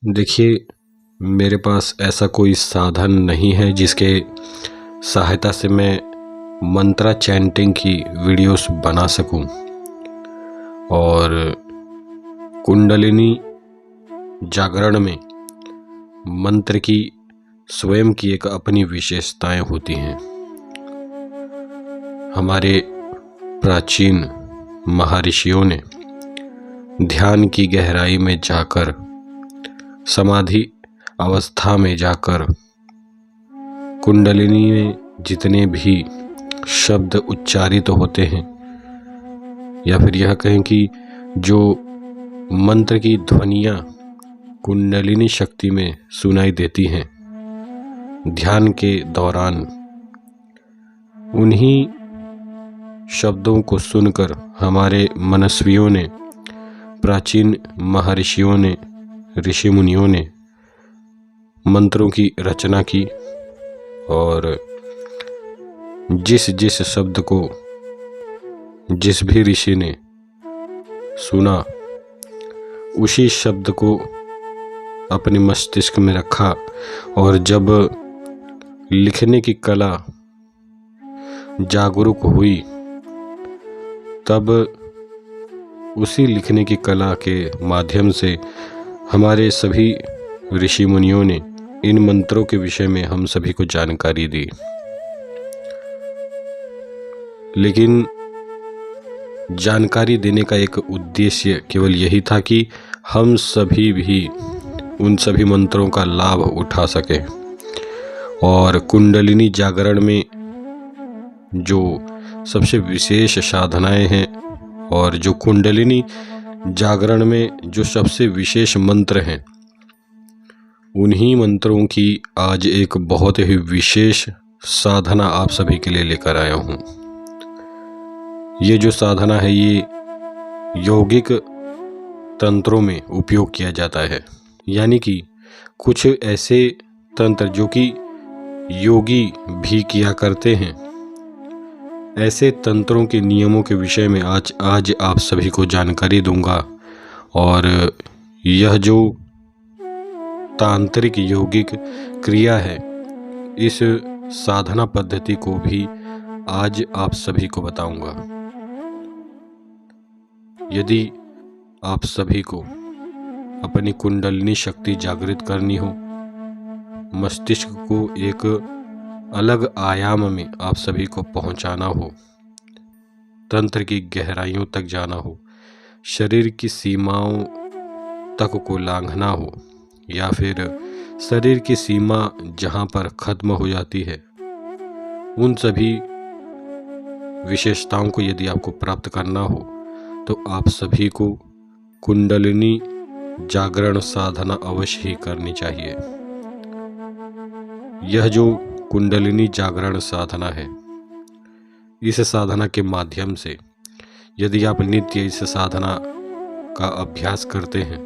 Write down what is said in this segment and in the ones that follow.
देखिए, मेरे पास ऐसा कोई साधन नहीं है जिसके सहायता से मैं मंत्रा चैंटिंग की वीडियोस बना सकूं और कुंडलिनी जागरण में मंत्र की स्वयं की एक अपनी विशेषताएं होती हैं। हमारे प्राचीन महर्षियों ने ध्यान की गहराई में जाकर, समाधि अवस्था में जाकर, कुंडलिनी में जितने भी शब्द उच्चारित होते हैं, या फिर यह कहें कि जो मंत्र की ध्वनियाँ कुंडलिनी शक्ति में सुनाई देती हैं ध्यान के दौरान, उन्हीं शब्दों को सुनकर हमारे मनस्वियों ने, प्राचीन महर्षियों ने, ऋषि मुनियों ने मंत्रों की रचना की और जिस जिस शब्द को जिस भी ऋषि ने सुना उसी शब्द को अपने मस्तिष्क में रखा और जब लिखने की कला जागरूक हुई तब उसी लिखने की कला के माध्यम से हमारे सभी ऋषि मुनियों ने इन मंत्रों के विषय में हम सभी को जानकारी दी। लेकिन जानकारी देने का एक उद्देश्य केवल यही था कि हम सभी भी उन सभी मंत्रों का लाभ उठा सकें और कुंडलिनी जागरण में जो सबसे विशेष साधनाएं हैं और जो कुंडलिनी जागरण में जो सबसे विशेष मंत्र हैं, उन्हीं मंत्रों की आज एक बहुत ही विशेष साधना आप सभी के लिए लेकर आया हूँ। ये जो साधना है ये यौगिक तंत्रों में उपयोग किया जाता है, यानी कि कुछ ऐसे तंत्र जो कि योगी भी किया करते हैं, ऐसे तंत्रों के नियमों के विषय में आज आप सभी को जानकारी दूंगा। और यह जो तांत्रिक यौगिक क्रिया है, इस साधना पद्धति को भी आज आप सभी को बताऊंगा। यदि आप सभी को अपनी कुंडलिनी शक्ति जागृत करनी हो, मस्तिष्क को एक अलग आयाम में आप सभी को पहुंचाना हो, तंत्र की गहराइयों तक जाना हो, शरीर की सीमाओं तक को लांघना हो, या फिर शरीर की सीमा जहां पर खत्म हो जाती है, उन सभी विशेषताओं को यदि आपको प्राप्त करना हो तो आप सभी को कुंडलिनी जागरण साधना अवश्य ही करनी चाहिए। यह जो कुंडलिनी जागरण साधना है, इस साधना के माध्यम से यदि आप नित्य इस साधना का अभ्यास करते हैं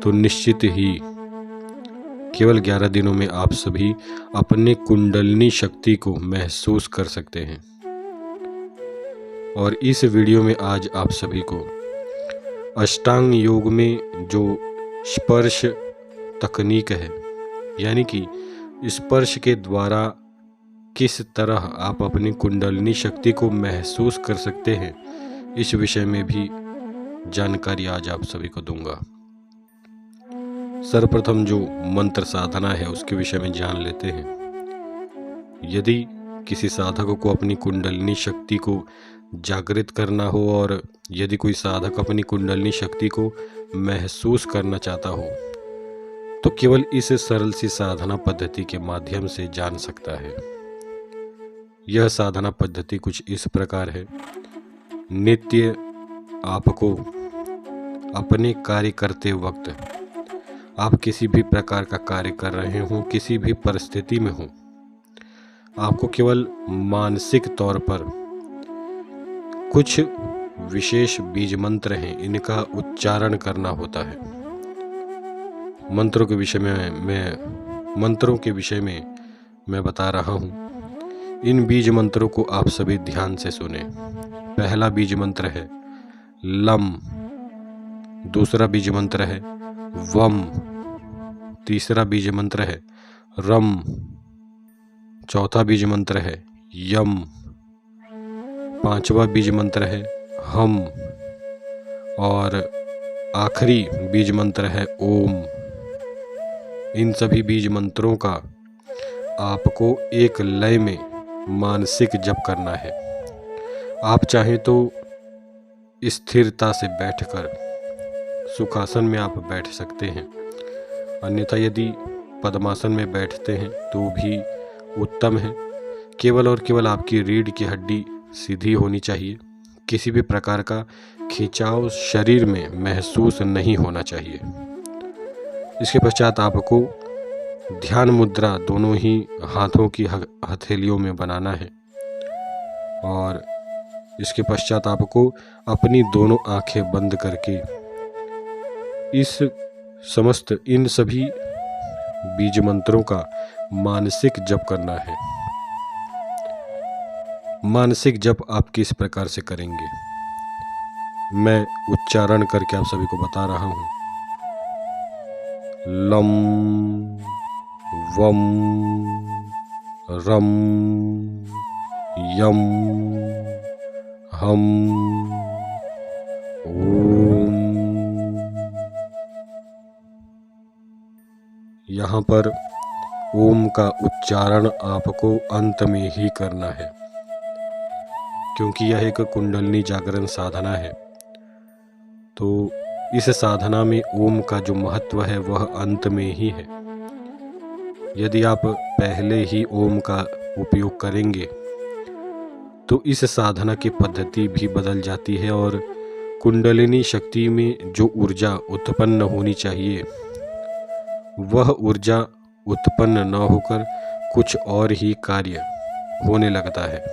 तो निश्चित ही केवल 11 दिनों में आप सभी अपने कुंडलिनी शक्ति को महसूस कर सकते हैं। और इस वीडियो में आज आप सभी को अष्टांग योग में जो स्पर्श तकनीक है, यानी कि स्पर्श के द्वारा किस तरह आप अपनी कुंडलिनी शक्ति को महसूस कर सकते हैं, इस विषय में भी जानकारी आज आप सभी को दूंगा। सर्वप्रथम जो मंत्र साधना है उसके विषय में जान लेते हैं। यदि किसी साधक को अपनी कुंडलिनी शक्ति को जागृत करना हो और यदि कोई साधक अपनी कुंडलिनी शक्ति को महसूस करना चाहता हो तो केवल इस सरल सी साधना पद्धति के माध्यम से जान सकता है। यह साधना पद्धति कुछ इस प्रकार है। नित्य आपको अपने कार्य करते वक्त, आप किसी भी प्रकार का कार्य कर रहे हो, किसी भी परिस्थिति में हो, आपको केवल मानसिक तौर पर कुछ विशेष बीज मंत्र हैं, इनका उच्चारण करना होता है। मंत्रों के विषय में मैं बता रहा हूँ। इन बीज मंत्रों को आप सभी ध्यान से सुने। पहला बीज मंत्र है लम, दूसरा बीज मंत्र है वम, तीसरा बीज मंत्र है रम, चौथा बीज मंत्र है यम, पांचवा बीज मंत्र है हम और आखिरी बीज मंत्र है ओम। इन सभी बीज मंत्रों का आपको एक लय में मानसिक जप करना है। आप चाहें तो स्थिरता से बैठकर सुखासन में आप बैठ सकते हैं, अन्यथा यदि पद्मासन में बैठते हैं तो भी उत्तम है। केवल और केवल आपकी रीढ़ की हड्डी सीधी होनी चाहिए, किसी भी प्रकार का खिंचाव शरीर में महसूस नहीं होना चाहिए। इसके पश्चात आपको ध्यान मुद्रा दोनों ही हाथों की हथेलियों में बनाना है और इसके पश्चात आपको अपनी दोनों आंखें बंद करके इन सभी बीज मंत्रों का मानसिक जप करना है। मानसिक जप आप किस प्रकार से करेंगे, मैं उच्चारण करके आप सभी को बता रहा हूं। लम वम रम यम हम ओम। यहाँ पर ओम का उच्चारण आपको अंत में ही करना है, क्योंकि यह एक कुंडलिनी जागरण साधना है। तो इस साधना में ओम का जो महत्व है वह अंत में ही है। यदि आप पहले ही ओम का उपयोग करेंगे तो इस साधना की पद्धति भी बदल जाती है और कुंडलिनी शक्ति में जो ऊर्जा उत्पन्न होनी चाहिए वह ऊर्जा उत्पन्न न होकर कुछ और ही कार्य होने लगता है।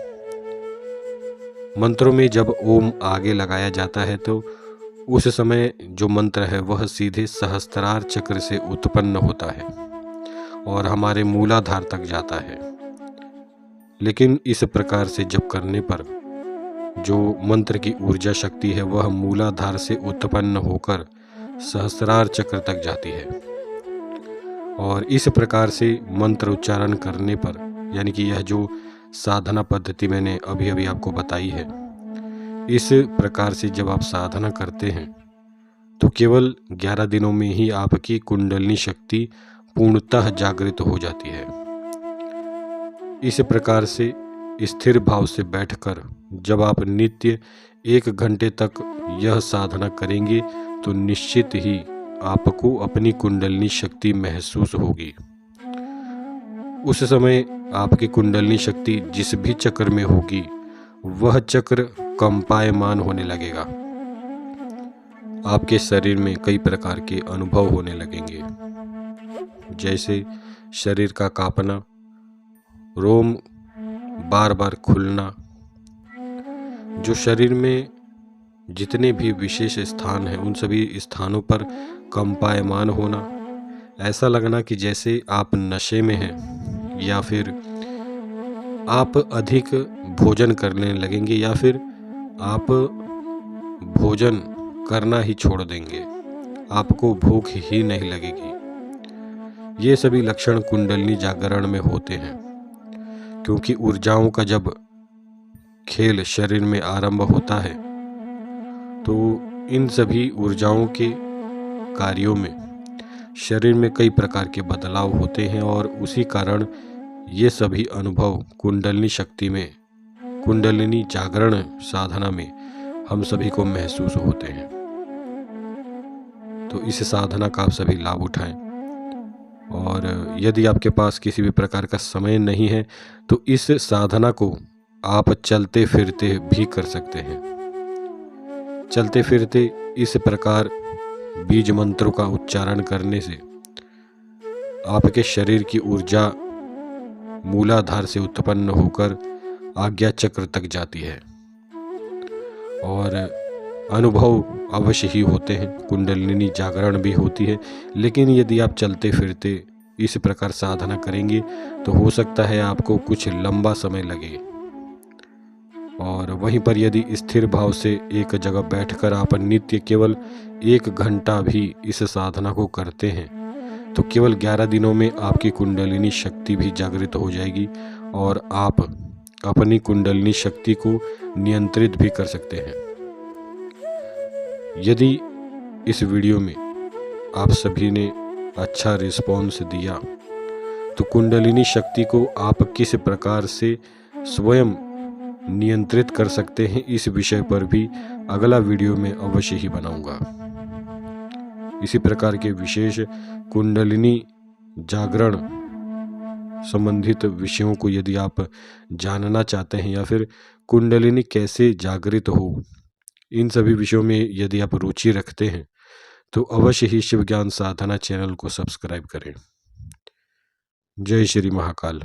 मंत्रों में जब ओम आगे लगाया जाता है तो उस समय जो मंत्र है वह सीधे सहस्त्रार चक्र से उत्पन्न होता है और हमारे मूलाधार तक जाता है। लेकिन इस प्रकार से जप करने पर जो मंत्र की ऊर्जा शक्ति है वह मूलाधार से उत्पन्न होकर सहस्त्रार चक्र तक जाती है और इस प्रकार से मंत्र उच्चारण करने पर, यानी कि यह जो साधना पद्धति मैंने अभी अभी आपको बताई है, इस प्रकार से जब आप साधना करते हैं तो केवल 11 दिनों में ही आपकी कुंडलिनी शक्ति पूर्णतः जागृत हो जाती है। इस प्रकार से स्थिर भाव से बैठकर जब आप नित्य 1 घंटे तक यह साधना करेंगे तो निश्चित ही आपको अपनी कुंडलिनी शक्ति महसूस होगी। उस समय आपकी कुंडलिनी शक्ति जिस भी चक्र में होगी वह चक्र कंपायमान होने लगेगा। आपके शरीर में कई प्रकार के अनुभव होने लगेंगे, जैसे शरीर का कांपना, रोम बार बार खुलना, जो शरीर में जितने भी विशेष स्थान हैं उन सभी स्थानों पर कंपायमान होना, ऐसा लगना कि जैसे आप नशे में हैं या फिर आप अधिक भोजन करने लगेंगे या फिर आप भोजन करना ही छोड़ देंगे, आपको भूख ही नहीं लगेगी। ये सभी लक्षण कुंडलिनी जागरण में होते हैं, क्योंकि ऊर्जाओं का जब खेल शरीर में आरंभ होता है तो इन सभी ऊर्जाओं के कार्यों में शरीर में कई प्रकार के बदलाव होते हैं और उसी कारण ये सभी अनुभव कुंडलिनी शक्ति में, कुंडलिनी जागरण साधना में हम सभी को महसूस होते हैं। तो इस साधना का आप सभी लाभ उठाएं और यदि आपके पास किसी भी प्रकार का समय नहीं है तो इस साधना को आप चलते फिरते भी कर सकते हैं। चलते फिरते इस प्रकार बीज मंत्रों का उच्चारण करने से आपके शरीर की ऊर्जा मूलाधार से उत्पन्न होकर आज्ञा चक्र तक जाती है और अनुभव अवश्य ही होते हैं, कुंडलिनी जागरण भी होती है। लेकिन यदि आप चलते फिरते इस प्रकार साधना करेंगे तो हो सकता है आपको कुछ लंबा समय लगे और वहीं पर यदि स्थिर भाव से एक जगह बैठकर आप नित्य केवल 1 घंटा भी इस साधना को करते हैं तो केवल 11 दिनों में आपकी कुंडलिनी शक्ति भी जागृत हो जाएगी और आप अपनी कुंडलिनी शक्ति को नियंत्रित भी कर सकते हैं। यदि इस वीडियो में आप सभी ने अच्छा रिस्पॉन्स दिया तो कुंडलिनी शक्ति को आप किस प्रकार से स्वयं नियंत्रित कर सकते हैं, इस विषय पर भी अगला वीडियो में अवश्य ही बनाऊंगा। इसी प्रकार के विशेष कुंडलिनी जागरण संबंधित विषयों को यदि आप जानना चाहते हैं या फिर कुंडलिनी कैसे जागृत हो, इन सभी विषयों में यदि आप रुचि रखते हैं तो अवश्य ही शिव ज्ञान साधना चैनल को सब्सक्राइब करें। जय श्री महाकाल।